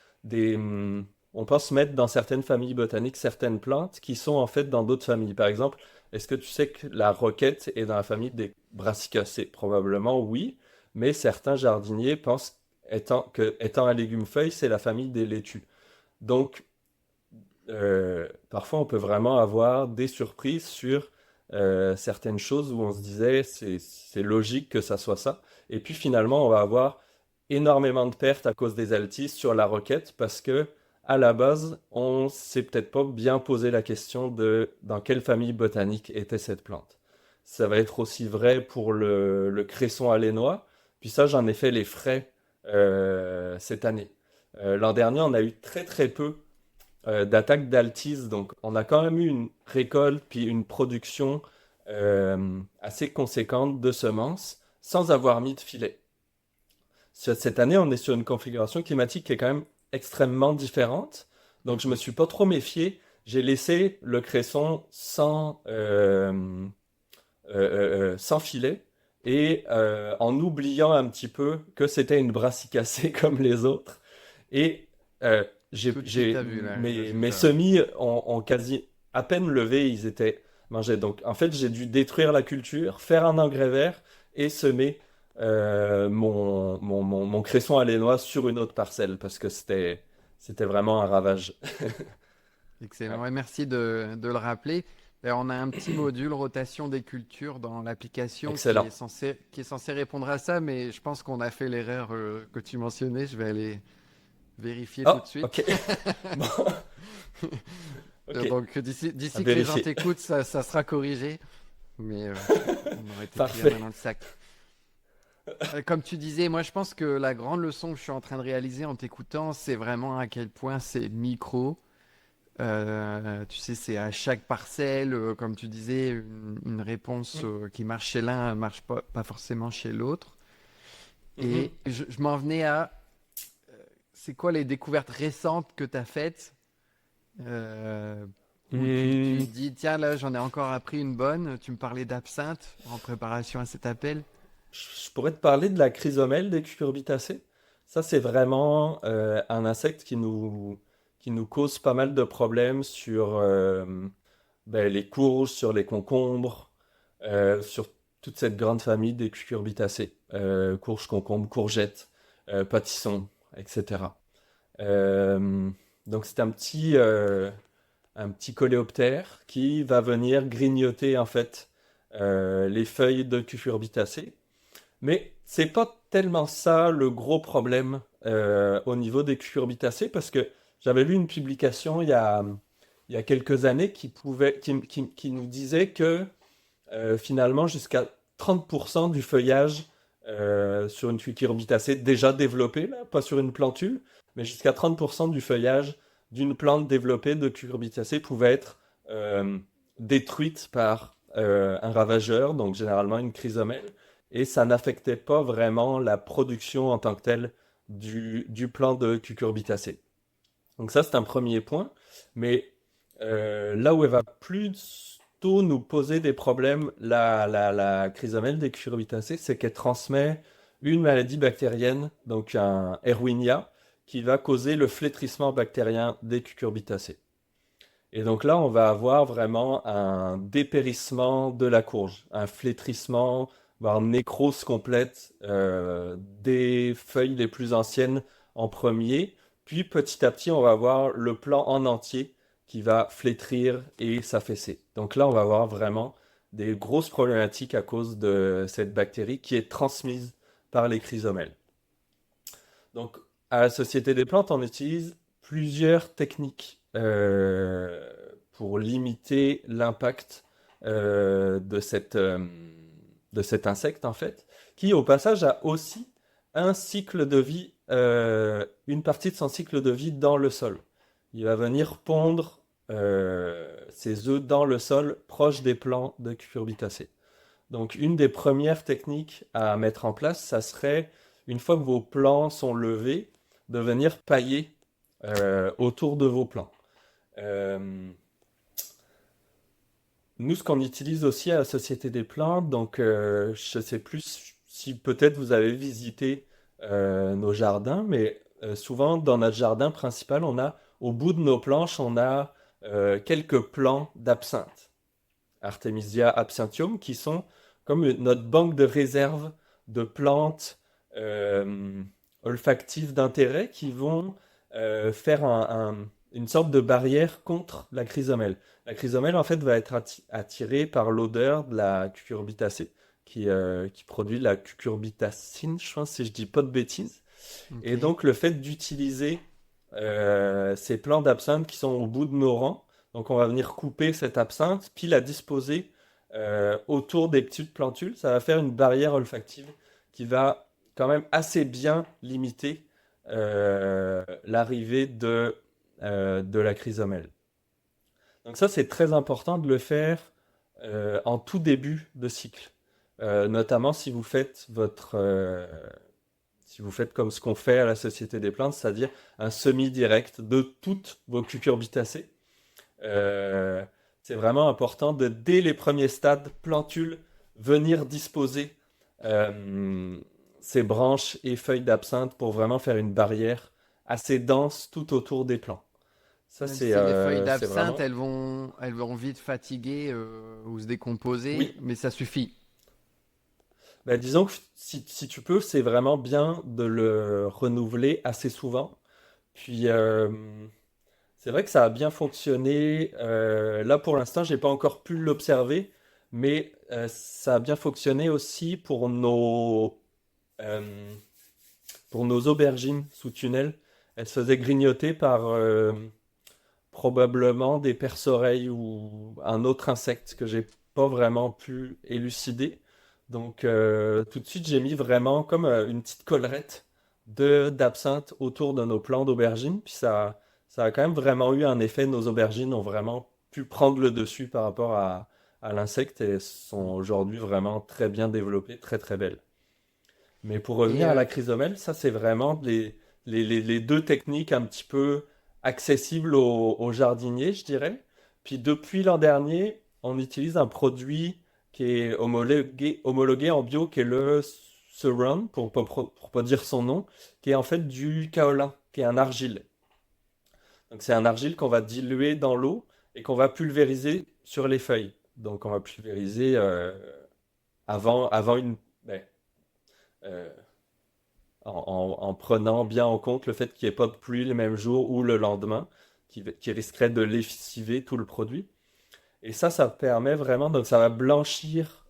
on pense mettre dans certaines familles botaniques certaines plantes qui sont en fait dans d'autres familles. Par exemple, est-ce que tu sais que la roquette est dans la famille des brassicacées? Probablement oui, mais certains jardiniers pensent étant un légume-feuille, c'est la famille des laitues. Donc, parfois, on peut vraiment avoir des surprises sur certaines choses où on se disait c'est logique que ça soit ça. Et puis finalement, on va avoir énormément de pertes à cause des altices sur la roquette parce que à la base, on s'est peut-être pas bien posé la question de dans quelle famille botanique était cette plante. Ça va être aussi vrai pour le cresson alénois. Puis ça, j'en ai fait les frais cette année. L'an dernier, on a eu très très peu d'attaque d'altise. Donc, on a quand même eu une récolte puis une production assez conséquente de semences sans avoir mis de filet. Cette année, on est sur une configuration climatique qui est quand même extrêmement différente. Donc, je me suis pas trop méfié. J'ai laissé le cresson sans filet et en oubliant un petit peu que c'était une brassicacée comme les autres. Et euh, Tout de suite, t'as vu là, le mes résultat. semis ont quasi à peine levé, ils étaient mangés. Donc en fait, j'ai dû détruire la culture, faire un engrais vert et semer mon cresson alénois sur une autre parcelle parce que c'était vraiment un ravage. Excellent. Ouais. Ouais, merci de le rappeler. Ben, on a un petit module rotation des cultures dans l'application Excellent. qui est censé répondre à ça, mais je pense qu'on a fait l'erreur que tu mentionnais. Je vais aller vérifier tout Oh, de suite. ok. Bon, ok. Donc À d'ici que les gens vérifier. t'écoutent, ça sera corrigé. Mais on aurait été pris la main Parfait. dans le sac. Comme tu disais, moi je pense que la grande leçon que je suis en train de réaliser en t'écoutant, c'est vraiment à quel point c'est micro. Tu sais, c'est à chaque parcelle, comme tu disais, une réponse qui marche chez l'un ne marche pas forcément chez l'autre. Mhm. Et je m'en venais à, c'est quoi les découvertes récentes que tu as faites où tu Hmm. te dis, tiens, là, j'en ai encore appris une bonne. Tu me parlais d'absinthe en préparation à cet appel. Je pourrais te parler de la chrysomèle des cucurbitacées. Ça, c'est vraiment un insecte qui nous cause pas mal de problèmes sur les courges, sur les concombres, sur toute cette grande famille des cucurbitacées. Courges, concombres, courgettes, pâtissons, etc. Euh, donc c'est un petit coléoptère qui va venir grignoter en fait les feuilles de cucurbitacées. Mais c'est pas tellement ça le gros problème au niveau des cucurbitacées, parce que j'avais lu une publication il y a quelques années qui nous disait que finalement jusqu'à 30% du feuillage sur une cucurbitacée déjà développée, là, pas sur une plantule, mais jusqu'à 30% du feuillage d'une plante développée de cucurbitacée pouvait être euh, détruite par un ravageur, donc généralement une chrysomèle, et ça n'affectait pas vraiment la production en tant que telle du plant de cucurbitacée. Donc ça, c'est un premier point. Mais là où elle va plutôt nous poser des problèmes, la chrysomèle des cucurbitacées, c'est qu'elle transmet une maladie bactérienne, donc un Erwinia, qui va causer le flétrissement bactérien des cucurbitacées. Et donc là, on va avoir vraiment un dépérissement de la courge, un flétrissement, voire nécrose complète des feuilles les plus anciennes en premier. Puis petit à petit, on va avoir le plant en entier qui va flétrir et s'affaisser. Donc là, on va avoir vraiment des grosses problématiques à cause de cette bactérie qui est transmise par les chrysomèles. Donc, à la Société des plantes, on utilise plusieurs techniques pour limiter l'impact de cet insecte, en fait, qui, au passage, a aussi un cycle de vie, une partie de son cycle de vie dans le sol. Il va venir pondre ses œufs dans le sol, proche des plants de cucurbitacées. Donc, une des premières techniques à mettre en place, ça serait, une fois que vos plants sont levés, de venir pailler autour de vos plants. Euh, Nous, ce qu'on utilise aussi à la Société des plantes, donc je ne sais plus si peut-être vous avez visité nos jardins, mais souvent dans notre jardin principal, au bout de nos planches, on a quelques plants d'absinthe. Artemisia absinthium, qui sont comme notre banque de réserve de plantes euh, olfactives d'intérêt qui vont faire une sorte de barrière contre la chrysomèle. La chrysomèle, en fait, va être attirée par l'odeur de la cucurbitacée, qui produit la cucurbitacine, je pense, si je dis pas de bêtises. Ok. Et donc, le fait d'utiliser ces plants d'absinthe qui sont au bout de nos rangs, donc on va venir couper cette absinthe, puis la disposer autour des petites plantules. Ça va faire une barrière olfactive qui va quand même assez bien limiter l'arrivée de la chrysomèle. Donc ça, c'est très important de le faire en tout début de cycle. Notamment si vous faites comme ce qu'on fait à la Société des plantes, c'est-à-dire un semi-direct de toutes vos cucurbitacées. Euh, c'est vraiment important de, dès les premiers stades plantules, venir disposer euh, ces branches et feuilles d'absinthe pour vraiment faire une barrière assez dense tout autour des plants. Ça, Même si les feuilles c'est d'absinthe, vraiment... elles vont vite fatiguer ou se décomposer, Oui, mais ça suffit. bah, disons que si tu peux, c'est vraiment bien de le renouveler assez souvent. Puis, c'est vrai que ça a bien fonctionné. Là, pour l'instant, j'ai pas encore pu l'observer, mais ça a bien fonctionné aussi euh, pour nos aubergines sous tunnel. Elles se faisaient grignoter par probablement des perce-oreilles ou un autre insecte que j'ai pas vraiment pu élucider. Donc, tout de suite, j'ai mis vraiment comme une petite collerette de d'absinthe autour de nos plants d'aubergines. Puis ça a quand même vraiment eu un effet. Nos aubergines ont vraiment pu prendre le dessus par rapport à l'insecte et sont aujourd'hui vraiment très bien développées, très très belles. Mais pour Et revenir à la chrysomèle, ça c'est vraiment les deux techniques un petit peu accessibles aux jardiniers, je dirais. Puis depuis l'an dernier, on utilise un produit qui est homologué en bio, qui est le Surround, pour pas dire son nom, qui est en fait du kaolin, qui est un argile. Donc c'est un argile qu'on va diluer dans l'eau et qu'on va pulvériser sur les feuilles. Donc on va pulvériser avant une... ben, euh, en prenant bien en compte le fait qu'il n'y ait pas de pluie le même jour ou le lendemain, qui risquerait de lessiver tout le produit. Et ça permet vraiment, donc ça va blanchir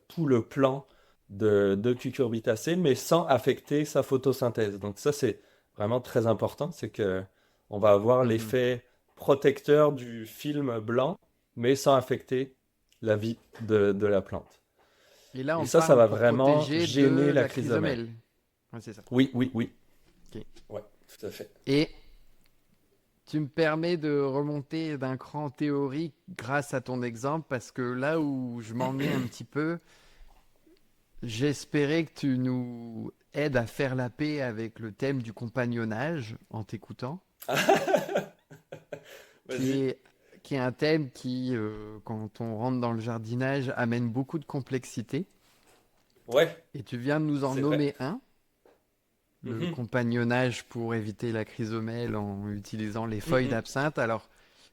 tout le plant de cucurbitacées, mais sans affecter sa photosynthèse. Donc ça, c'est vraiment très important, c'est que on va avoir mhm. l'effet protecteur du film blanc, mais sans affecter la vie de la plante. Et là, Et on ça parle va pour vraiment protéger gêner de la la chrysomèle. chrysomèle. Ouais, c'est ça. Oui, oui, oui. Ok. Ouais, tout à fait. Et tu me permets de remonter d'un cran théorique grâce à ton exemple, parce que là où je m'ennuyais un petit peu, j'espérais que tu nous aides à faire la paix avec le thème du compagnonnage en t'écoutant, qui Vas-y. est, qui est un thème qui, quand on rentre dans le jardinage, amène beaucoup de complexité. Ouais, Et tu viens de nous en c'est vrai. nommer un, le Mhm, compagnonnage pour éviter la chrysomèle en utilisant les feuilles mhm. d'absinthe. Alors,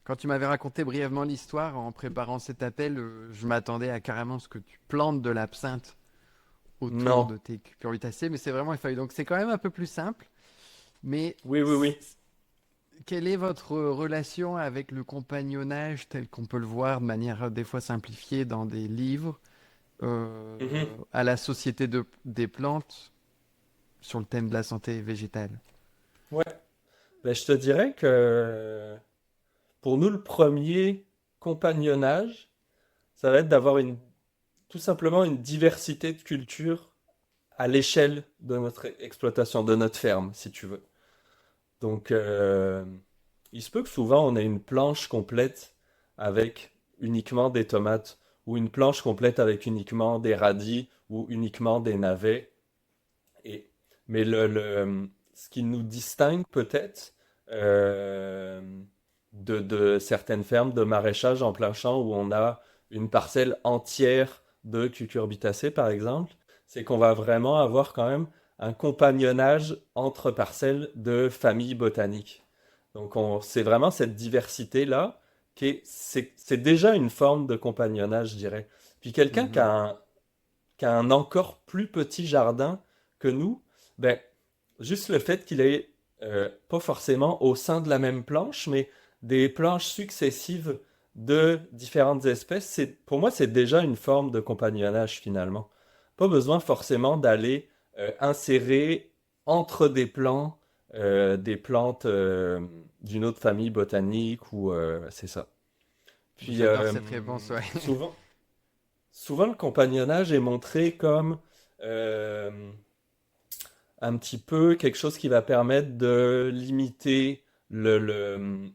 quand tu m'avais raconté brièvement l'histoire en préparant cet appel, je m'attendais à carrément ce que tu plantes de l'absinthe autour Non. de tes cucurbitacées, mais c'est vraiment les feuilles. Donc c'est quand même un peu plus simple. Mais Oui, oui, oui. quelle est votre relation avec le compagnonnage tel qu'on peut le voir de manière des fois simplifiée dans des livres Mhm. à la Société des plantes sur le thème de la santé végétale? Ouais. Ben, je te dirais que pour nous, le premier compagnonnage, ça va être d'avoir tout simplement une diversité de cultures à l'échelle de notre exploitation, de notre ferme, si tu veux. Donc, il se peut que souvent on ait une planche complète avec uniquement des tomates, ou une planche complète avec uniquement des radis, ou uniquement des navets. Et, mais ce qui nous distingue peut-être euh, de certaines fermes de maraîchage en plein champ où on a une parcelle entière de cucurbitacées, par exemple, c'est qu'on va vraiment avoir quand même un compagnonnage entre parcelles de familles botaniques. Donc c'est vraiment cette diversité-là c'est déjà une forme de compagnonnage, je dirais. Puis quelqu'un Mhm. qui a un encore plus petit jardin que nous, ben, juste le fait qu'il ait, pas forcément au sein de la même planche, mais des planches successives de différentes espèces, pour moi, c'est déjà une forme de compagnonnage finalement. Pas besoin forcément d'aller insérer entre des plantes d'une autre famille botanique ou c'est ça. Puis J'adore cette réponse, ouais. souvent, le compagnonnage est montré comme euh, un petit peu quelque chose qui va permettre de limiter le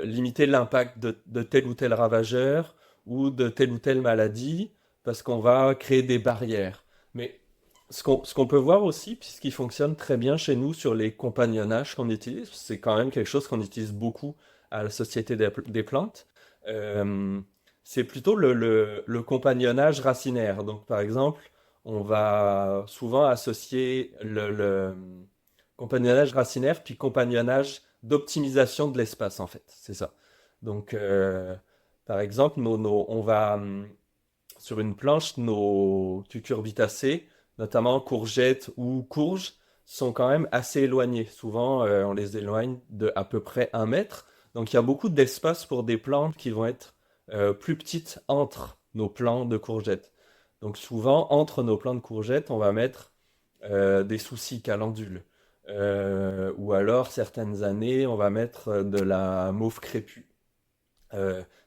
limiter l'impact de tel ou tel ravageur ou de telle ou telle maladie, parce qu'on va créer des barrières. Mais ce qu'on peut voir aussi, puisqu'il fonctionne très bien chez nous sur les compagnonnages qu'on utilise, c'est quand même quelque chose qu'on utilise beaucoup à la Société des plantes, euh, c'est plutôt le compagnonnage racinaire. Donc par exemple, on va souvent associer le compagnonnage racinaire puis compagnonnage d'optimisation de l'espace en fait, c'est ça. Donc par exemple, on va sur une planche, nos cucurbitacées, notamment courgettes ou courges, sont quand même assez éloignées. Souvent, on les éloigne de à peu près 1 mètre. Donc il y a beaucoup d'espace pour des plantes qui vont être plus petites entre nos plants de courgettes. Donc souvent, entre nos plants de courgettes, on va mettre des soucis calendules. Ou alors, certaines années, on va mettre de la mauve crépue.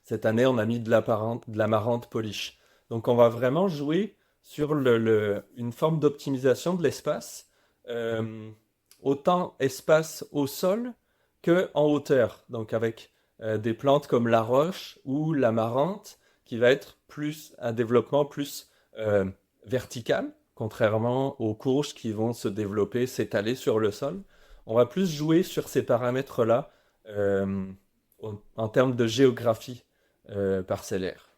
Cette année, on a mis de l'amarante polish. Donc, on va vraiment jouer sur une forme d'optimisation de l'espace, euh, autant espace au sol que en hauteur. Donc, avec des plantes comme la roche ou l'amarante, qui va être plus un développement plus euh, vertical, contrairement aux courges qui vont se développer, s'étaler sur le sol. On va plus jouer sur ces paramètres-là. En termes de géographie parcellaire.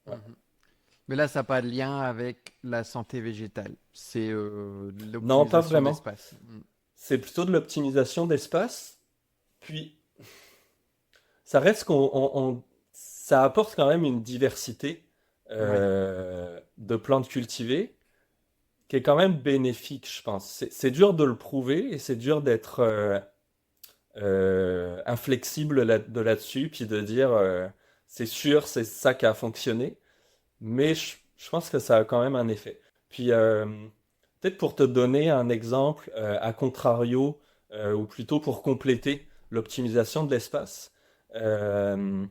Voilà. Mhm. Mais là, ça n'a pas de lien avec la santé végétale. C'est Non, pas l'optimisation de vraiment. l'espace. Mm. C'est plutôt de l'optimisation d'espace. Puis, ça reste ça apporte quand même une diversité Ouais. de plantes cultivées qui est quand même bénéfique, je pense. C'est dur de le prouver et c'est dur d'être inflexible là-dessus, puis de dire c'est sûr, c'est ça qui a fonctionné. Mais je pense que ça a quand même un effet. Puis, peut-être pour te donner un exemple, à contrario, ou plutôt pour compléter l'optimisation de l'espace, euh,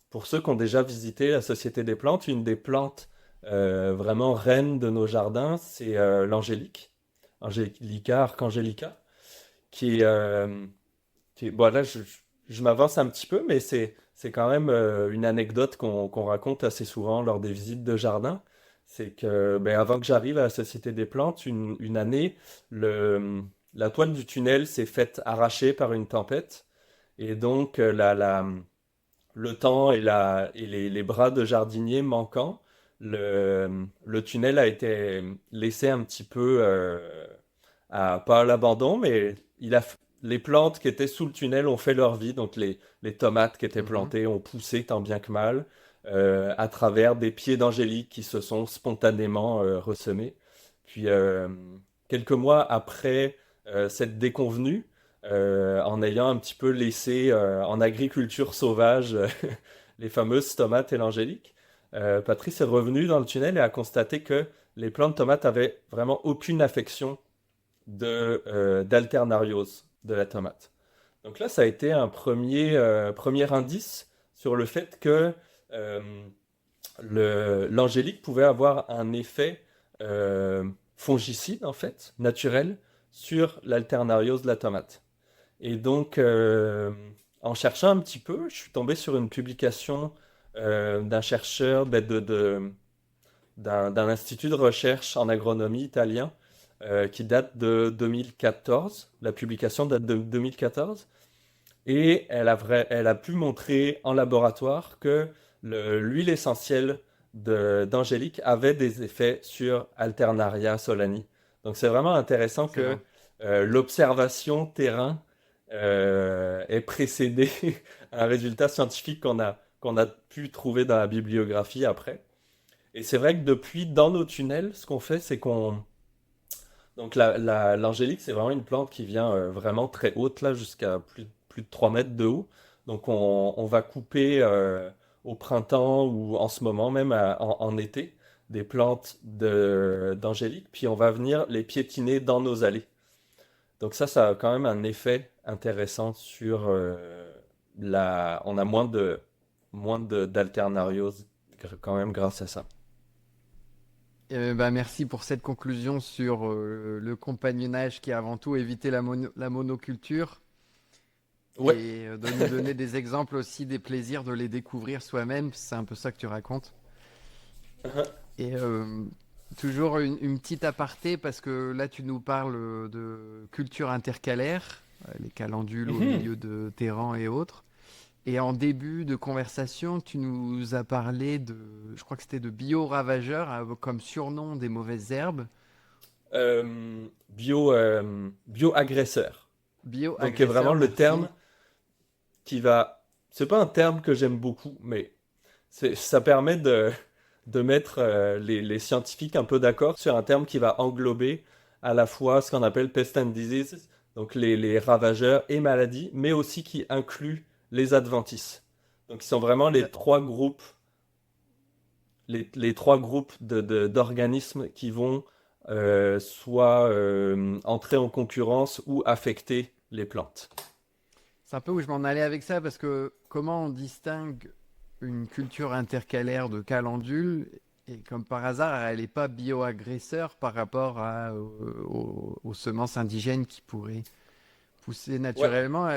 pour ceux qui ont déjà visité la Société des plantes, une des plantes vraiment reines de nos jardins, c'est l'angélique, Angelica, Archangelica, qui est, bon, là, je m'avance un petit peu, mais c'est quand même une anecdote qu'on raconte assez souvent lors des visites de jardin. C'est que ben, avant que j'arrive à la Société des plantes, une année, la toile du tunnel s'est faite arracher par une tempête. Et donc, le temps et les bras de jardinier manquant, le tunnel a été laissé un petit peu pas à l'abandon, mais les plantes qui étaient sous le tunnel ont fait leur vie. Donc les tomates qui étaient Mhm. plantées ont poussé tant bien que mal à travers des pieds d'angélique qui se sont spontanément ressemés. Puis quelques mois après cette déconvenue, en ayant un petit peu laissé en agriculture sauvage les fameuses tomates et l'angélique, Patrice est revenu dans le tunnel et a constaté que les plantes de tomates avaient vraiment aucune affection d'alternariose de la tomate. Donc là, ça a été un premier indice sur le fait que euh, l'angélique pouvait avoir un effet fongicide, en fait, naturel, sur l'alternariose de la tomate. Et donc, en cherchant un petit peu, je suis tombé sur une publication d'un chercheur d'un institut de recherche en agronomie italien qui date de 2014. La publication date de 2014. Et elle a pu montrer en laboratoire que l'huile essentielle d'Angélique avait des effets sur Alternaria solani. Donc c'est vraiment intéressant que Excellent. l'observation terrain ait précédé un résultat scientifique qu'on a pu trouver dans la bibliographie après. Et c'est vrai que depuis, dans nos tunnels, ce qu'on fait, c'est qu'on... Donc l'angélique, c'est vraiment une plante qui vient vraiment très haute, là, jusqu'à plus de 3 mètres de haut. Donc on va couper au printemps ou en ce moment même en été des plantes d'angélique, puis on va venir les piétiner dans nos allées. Donc ça a quand même un effet intéressant sur On a d'alternariose quand même grâce à ça. Bah, merci pour cette conclusion sur le compagnonnage qui est avant tout éviter la monoculture. Ouais. et de nous donner des exemples aussi des plaisirs de les découvrir soi-même. C'est un peu ça que tu racontes. Et toujours une petite aparté parce que là tu nous parles de culture intercalaire, les calendules au Mhm. milieu de terran et autres. Et en début de conversation, tu nous as parlé de, je crois que c'était de bio-ravageurs comme surnom des mauvaises herbes. Bio-agresseur. Donc, est vraiment Bio-agresseurs, le terme merci. qui va. C'est pas un terme que j'aime beaucoup, mais ça permet de mettre les scientifiques un peu d'accord sur un terme qui va englober à la fois ce qu'on appelle pest and disease, donc les ravageurs et maladies, mais aussi qui inclut les adventices. Donc, ils sont vraiment les Da- trois groupes, les trois groupes d'organismes qui vont soit entrer en concurrence ou affecter les plantes. C'est un peu où je m'en allais avec ça parce que comment on distingue une culture intercalaire de calendules et comme par hasard, elle n'est pas bio-agresseur par rapport aux semences indigènes qui pourraient pousser Ouais. naturellement.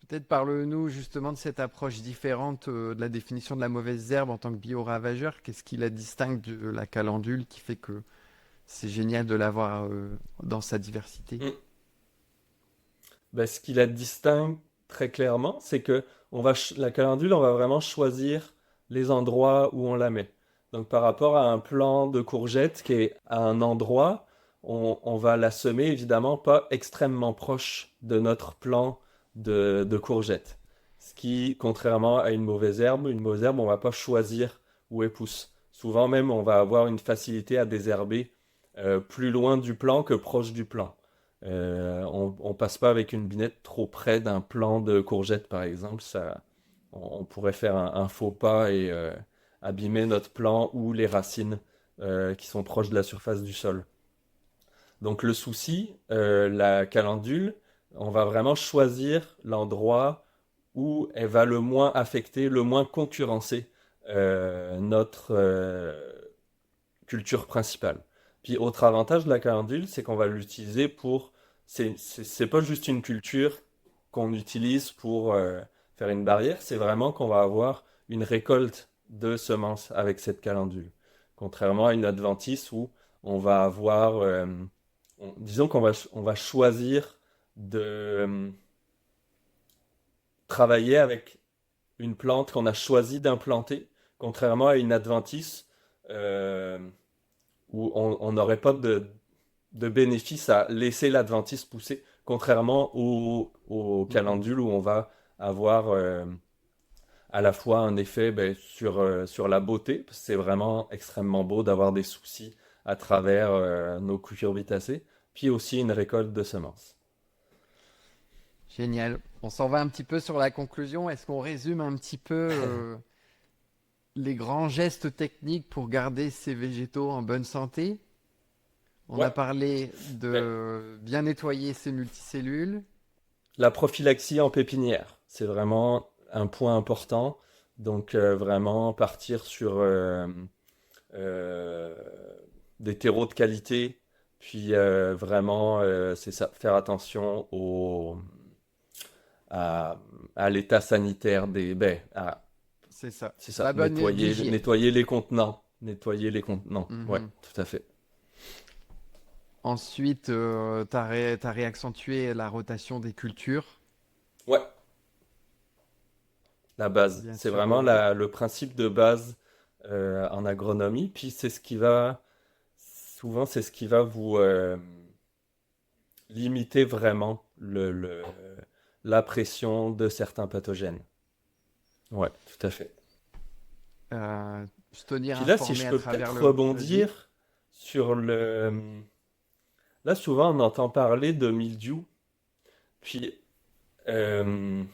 Peut-être parle-nous justement de cette approche différente de la définition de la mauvaise herbe en tant que bio-ravageur. Qu'est-ce qui la distingue de la calendule qui fait que c'est génial de l'avoir dans sa diversité? Mm. Ben, ce qui la distingue très clairement, c'est que la calendule, on va vraiment choisir les endroits où on la met. Donc par rapport à un plant de courgette qui est à un endroit, on va la semer évidemment pas extrêmement proche de notre plant de courgette. Ce qui, contrairement à une mauvaise herbe, on va pas choisir où elle pousse. Souvent même, on va avoir une facilité à désherber plus loin du plant que proche du plant. On passe pas avec une binette trop près d'un plant de courgette, par exemple. On pourrait faire un faux pas et abîmer notre plant ou les racines qui sont proches de la surface du sol. Donc le souci, la calendule, on va vraiment choisir l'endroit où elle va le moins affecter, le moins concurrencer notre culture principale. Puis autre avantage de la calendule, c'est qu'on va l'utiliser pour. C'est pas juste une culture qu'on utilise pour faire une barrière, c'est vraiment qu'on va avoir une récolte de semences avec cette calendule. Contrairement à une adventice où on va avoir. Disons on va choisir de travailler avec une plante qu'on a choisi d'implanter, contrairement à une adventice. Où on n'aurait pas de bénéfice à laisser l'adventice pousser, contrairement au Mhm. calendule où on va avoir à la fois un effet sur la beauté, parce que c'est vraiment extrêmement beau d'avoir des soucis à travers nos cucurbitacées, puis aussi une récolte de semences. Génial. On s'en va un petit peu sur la conclusion. Est-ce qu'on résume un petit peu les grands gestes techniques pour garder ces végétaux en bonne santé? On Ouais, a parlé ben, de bien nettoyer ses multicellules. la prophylaxie en pépinière, c'est vraiment un point important. Donc vraiment partir sur euh, des terreaux de qualité, puis vraiment, c'est ça, faire attention à, à l'état sanitaire des baies. C'est ça. C'est ça, La bonne d'hygiène. nettoyer les contenants. Nettoyer les contenants, ouais, Mhm. tout à fait. Ensuite, t'as réaccentué la rotation des cultures, Ouais, la base. bien C'est sûr. vraiment le principe de base en agronomie, puis c'est ce qui va, souvent, c'est ce qui va vous limiter vraiment la pression de certains pathogènes. Ouais, tout à fait. Se tenir Puis là, si informé je à peux travers peut-être Vas-y. rebondir sur le. Là, souvent, on entend parler de mildiou. Puis, euh,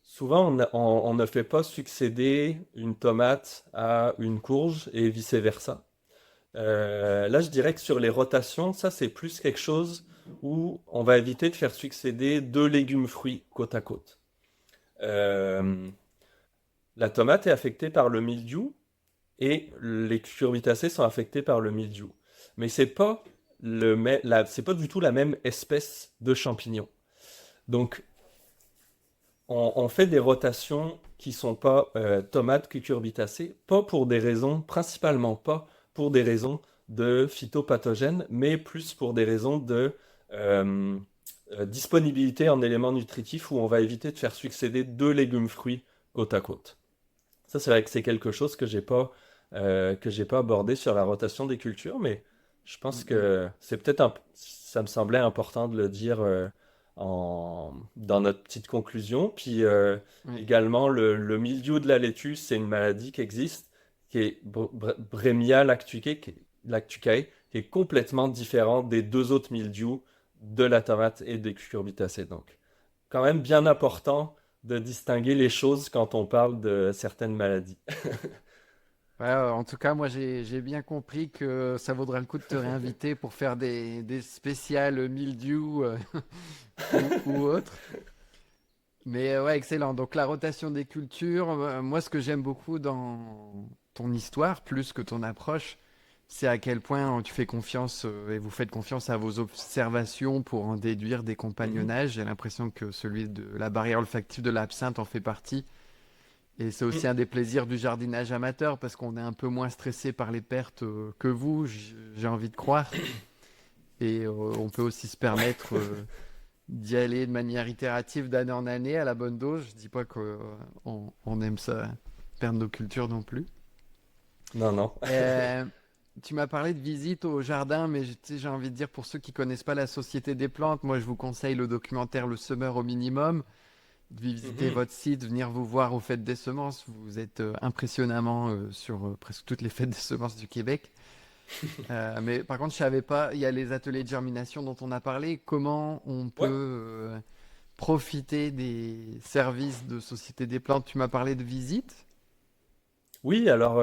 souvent, on ne fait pas succéder une tomate à une courge et vice-versa. Là, je dirais que sur les rotations, ça, c'est plus quelque chose où on va éviter de faire succéder deux légumes-fruits côte à côte. Euh, la tomate est affectée par le mildiou et les cucurbitacées sont affectées par le mildiou. Mais c'est pas c'est pas du tout la même espèce de champignon. Donc, on fait des rotations qui sont pas tomates, cucurbitacées, pas pour des raisons, principalement pas pour des raisons de phytopathogènes, mais plus pour des raisons de euh, disponibilité en éléments nutritifs où on va éviter de faire succéder deux légumes-fruits côte à côte. Ça, c'est vrai que c'est quelque chose que j'ai pas abordé sur la rotation des cultures, mais je pense Mhm. que ça me semblait important de le dire dans notre petite conclusion. Puis Oui. également, le mildiou de la laitue, c'est une maladie qui existe, qui est Bremia lactucae, qui est complètement différente des deux autres mildious de la tomate et des cucurbitacées. Donc, quand même bien important de distinguer les choses quand on parle de certaines maladies. Ouais, en tout cas, moi, j'ai bien compris que ça vaudra le coup de te réinviter pour faire des spéciales mildiou ou autre. Mais ouais, excellent. Donc la rotation des cultures, moi ce que j'aime beaucoup dans ton histoire, plus que ton approche, c'est à quel point tu fais confiance et vous faites confiance à vos observations pour en déduire des Mhm. compagnonnages. J'ai l'impression que celui de la barrière olfactive de l'absinthe en fait partie. Et c'est aussi Mm. un des plaisirs du jardinage amateur parce qu'on est un peu moins stressé par les pertes que vous, j'ai envie de croire. Et on peut aussi se permettre d'y aller de manière itérative d'année en année à la bonne dose. Je dis pas qu'on aime ça, perdre nos cultures non plus. Non, non. Euh, Tu m'as parlé de visite au jardin, mais tu sais, j'ai envie de dire pour ceux qui connaissent pas la Société des plantes, moi je vous conseille le documentaire Le Semeur au minimum, de visiter Mhm. votre site, venir vous voir aux fêtes des semences. Vous êtes impressionnamment sur presque toutes les fêtes des semences du Québec. Mais par contre, je savais pas, il y a les ateliers de germination dont on a parlé. Comment on peut Ouais. profiter des services de Société des plantes? Tu m'as parlé de visite. Oui, alors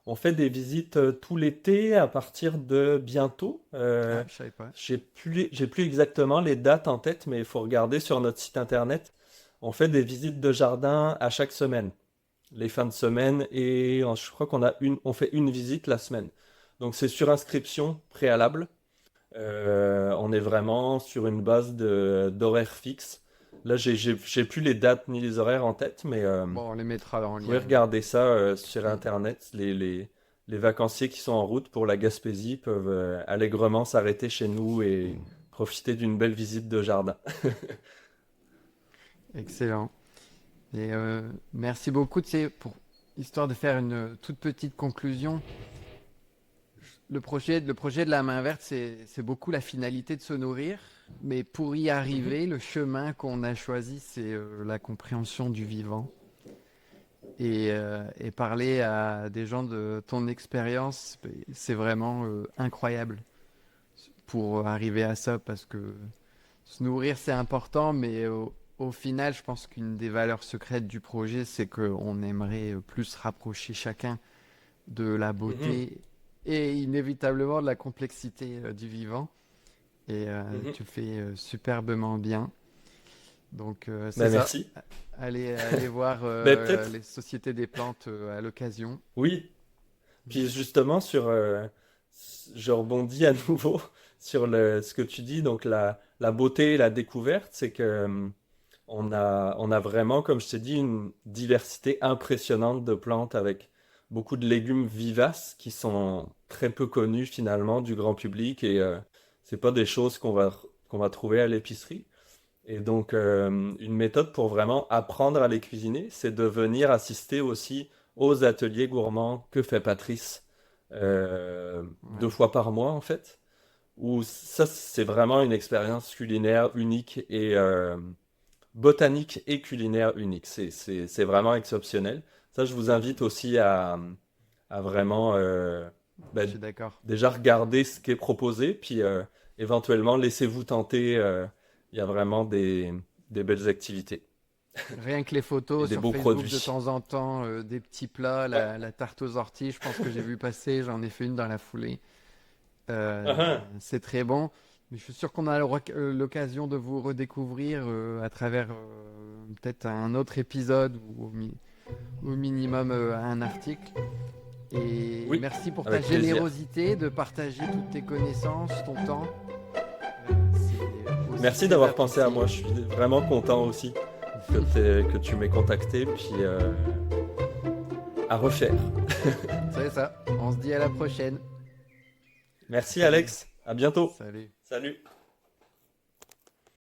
on fait des visites tout l'été à partir de bientôt. Ah, je savais pas. J'ai plus exactement les dates en tête, mais il faut regarder sur notre site internet. On fait des visites de jardin à chaque semaine, les fins de semaine, et je crois on fait une visite la semaine. Donc c'est sur inscription préalable. On est vraiment sur une base d'horaire fixe. Là, j'ai plus les dates ni les horaires en tête, mais Bon, on les mettra en vous pouvez lien. regarder ça sur Mm. Internet. Les vacanciers qui sont en route pour la Gaspésie peuvent allègrement s'arrêter chez nous et profiter d'une belle visite de jardin. Excellent. Et merci beaucoup. Tu sais, pour histoire de faire une toute petite conclusion, le projet de la main verte, c'est beaucoup la finalité de se nourrir. Mais pour y Mhm, arriver, le chemin qu'on a choisi, c'est la compréhension du vivant. Et parler à des gens de ton expérience, c'est vraiment incroyable pour arriver à ça parce que se nourrir c'est important, mais au final, je pense qu'une des valeurs secrètes du projet, c'est qu'on aimerait plus se rapprocher chacun de la mhm, beauté et inévitablement de la complexité du vivant. Et mhm. tu le fais superbement bien. Donc c'est Ben, ça. merci. Allez voir Ben, peut-être, les sociétés des plantes à l'occasion. oui. Puis justement, je rebondis à nouveau sur ce que tu dis, donc la beauté et la découverte, c'est que on a vraiment, comme je t'ai dit, une diversité impressionnante de plantes avec beaucoup de légumes vivaces qui sont très peu connus finalement du grand public et c'est pas des choses qu'on va trouver à l'épicerie. Et donc, une méthode pour vraiment apprendre à les cuisiner, c'est de venir assister aussi aux ateliers gourmands que fait Patrice deux Ouais. fois par mois en fait. Où ça, c'est vraiment une expérience culinaire unique et botanique et culinaire unique. C'est vraiment exceptionnel. Ça, je vous invite aussi à vraiment Je ben, suis d'accord. déjà regarder ce qui est proposé, puis éventuellement laissez-vous tenter. Il y a vraiment des belles activités Rien que les et photos des sur beaux Facebook de produits. temps en temps, des petits plats, Ouais. la tarte aux orties, je pense que j'ai vu passer, j'en ai fait une dans la foulée. Ah, ah. C'est très bon. Mais je suis sûr qu'on a l'occasion de vous redécouvrir à travers peut-être un autre épisode ou au minimum un article. Et Oui, merci pour ta avec plaisir. générosité de partager toutes tes connaissances, ton temps. C'est aussi Merci très d'avoir pensé à apprécié. moi. Je suis vraiment content aussi que tu m'aies contacté. Puis à refaire. C'est ça. On se dit à la prochaine. Merci Salut. Alex. À bientôt. Salut. Salut.